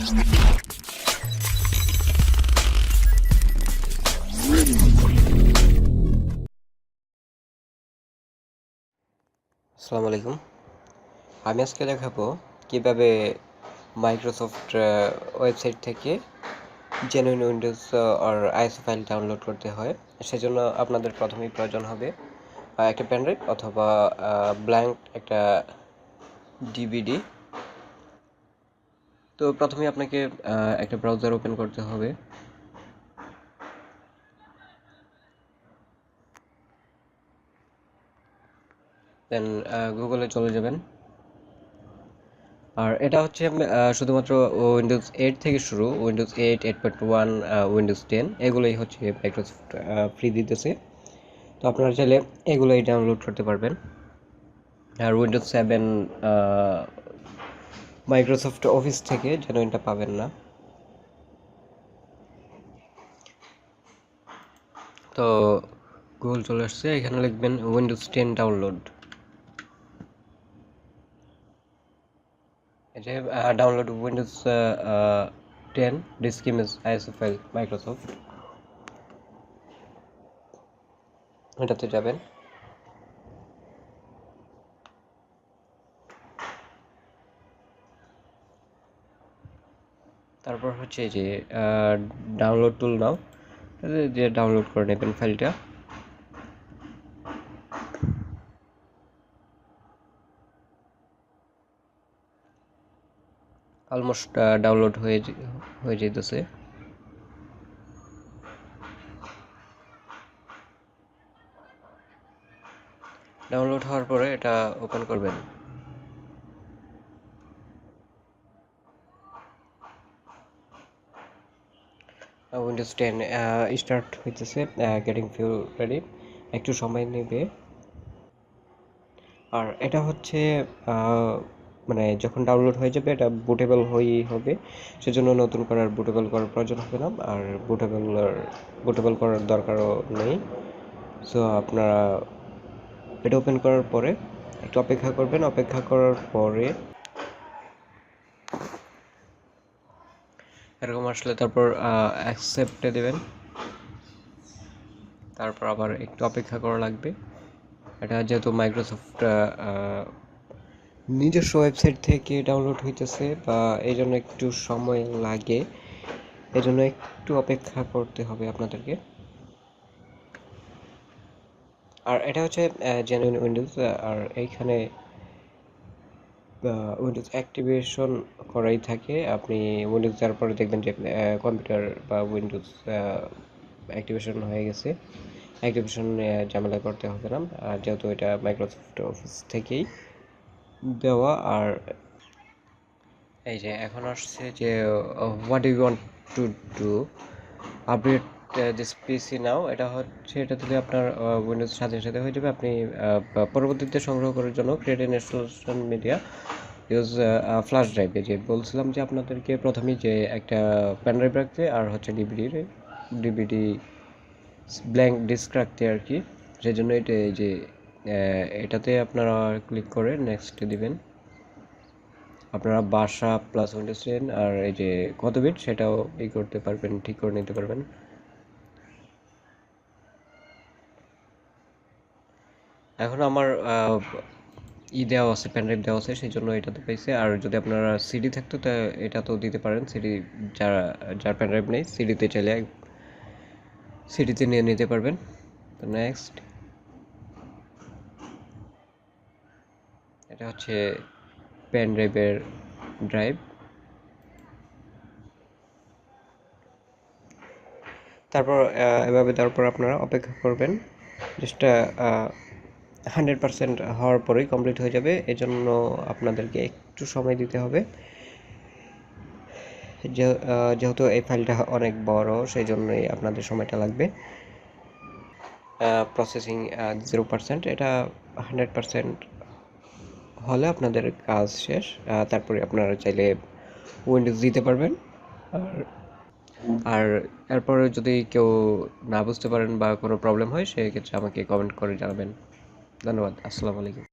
আসসালামু আলাইকুম। আমি আজকে দেখাবো কিভাবে মাইক্রোসফট ওয়েবসাইট থেকে জেনুইন উইন্ডোজ আর আইএসও ফাইল ডাউনলোড করতে হয়। সেজন্য আপনাদের প্রথমেই প্রয়োজন হবে একটা পেনড্রাইভ অথবা ব্ল্যাঙ্ক একটা ডিভিডি। তো প্রথমেই আপনাকে একটা ব্রাউজার ওপেন করতে হবে। দেন গুগলে চলে যাবেন। আর এটা হচ্ছে শুধুমাত্র উইন্ডোজ 8 থেকে শুরু, উইন্ডোজ 8, 8.1, উইন্ডোজ 10 এগুলোই হচ্ছে মাইক্রোসফট ফ্রি দিতেছে। তো আপনারা চাইলে এগুলোই ডাউনলোড করতে পারবেন। আর উইন্ডোজ 7 মাইক্রোসফট অফিস থেকে যেন এটা পাবেন না। তো গুগল চলে আসছে, এখানে লিখবেন উইন্ডোজ 10 ডাউনলোড। এই যে download Windows 10 disk image ISO file Microsoft, এটাতে যাবেন। তারপর হচ্ছে যে ডাউনলোড টুল নাও, যে ডাউনলোড করে নেবেন ফাইলটা। অলমোস্ট ডাউনলোড হয়ে যেতেছে। ডাউনলোড হওয়ার পরে এটা ওপেন করবেন। উইন্ডোজ 10 স্টার্ট হইতেছে, গেটিং ভিউ রেডি, একটু সময় নেবে। আর এটা হচ্ছে মানে যখন ডাউনলোড হয়ে যাবে এটা বুটেবল হয়েই হবে, সেজন্য নতুন করে আর বুটেবল করার প্রয়োজন হবে না, আর বুটেবল করার দরকারও নেই। সো আপনারা এটা ওপেন করার পরে একটু অপেক্ষা করবেন। অপেক্ষা করার পরে এরকম আসলে তারপর অ্যাকসেপ্টে দেবেন। তারপর আবার একটু অপেক্ষা করা লাগবে। এটা যেহেতু মাইক্রোসফট নিজস্ব ওয়েবসাইট থেকে ডাউনলোড হইতেছে বা এই জন্য একটু সময় লাগে, এই জন্য একটু অপেক্ষা করতে হবে আপনাদেরকে। আর এটা হচ্ছে জেনুইন উইন্ডোজ। আর এইখানে উইন্ডোজ অ্যাক্টিভেশন করাই থাকে। আপনি উইন্ডোজ দেওয়ার পরে দেখবেন যে কম্পিউটার বা উইন্ডোজ অ্যাক্টিভেশন হয়ে গেছে। অ্যাক্টিভেশন ঝামেলা করতে হবে না, যেহেতু এটা মাইক্রোসফট অফিস থেকেই দেওয়া। আর এই যে এখন আসছে যে what you want to do update this PC now, এটা হচ্ছে এটা দিলে আপনার উইন্ডোজ সাথে সাথে হয়ে যাবে। আপনি পরবর্তীতে সংগ্রহ করার জন্য create N installation media use flash ড্রাইভে, যে বলছিলাম যে আপনাদেরকে প্রথমেই যে একটা পেন ড্রাইভ রাখতে আর হচ্ছে ডিভিডি ব্ল্যাঙ্ক ডিস্ক রাখতে আর কি। সেই জন্য এটা এই যে এটাতে আপনারা ক্লিক করে নেক্সট দিবেন। আপনারা বাসা প্লাস উইন্ডোজ 10 আর এই যে কত বিট সেটাও করতে পারবেন, ঠিক করে নিতে পারবেন। এখন আমার দেওয়া আছে, পেনড্রাইভ দেওয়া আছে, সেই জন্য এটাতে পাইছে। আর যদি আপনারা সিডি থাকতো তা এটা তো দিতে পারেন। সিডি যার পেনড্রাইভ নেই, সিডিতে চাইলে সিডিতে নিয়ে নিতে পারবেন। তো নেক্সট, এটা হচ্ছে পেনড্রাইভের ড্রাইভ। তারপর এভাবে দেওয়ার পর আপনারা অপেক্ষা করবেন। জাস্ট 100% হওয়ার পরেই কমপ্লিট হয়ে যাবে। এজন্য আপনাদেরকে একটু সময় দিতে হবে। যেহেতু এই ফাইলটা অনেক বড়, সেই জন্যই আপনাদের সময়টা লাগবে। প্রসেসিং 0%, এটা 100% হলে আপনাদের কাজ শেষ। তারপরে আপনারা চাইলে উইন্ডোজ দিতে পারবেন। আর আর এরপরে যদি কেউ না বুঝতে পারেন বা কোনো প্রবলেম হয়, সেক্ষেত্রে আমাকে কমেন্ট করে জানাবেন। ধন্যবাদ। আসসালামু আলাইকুম।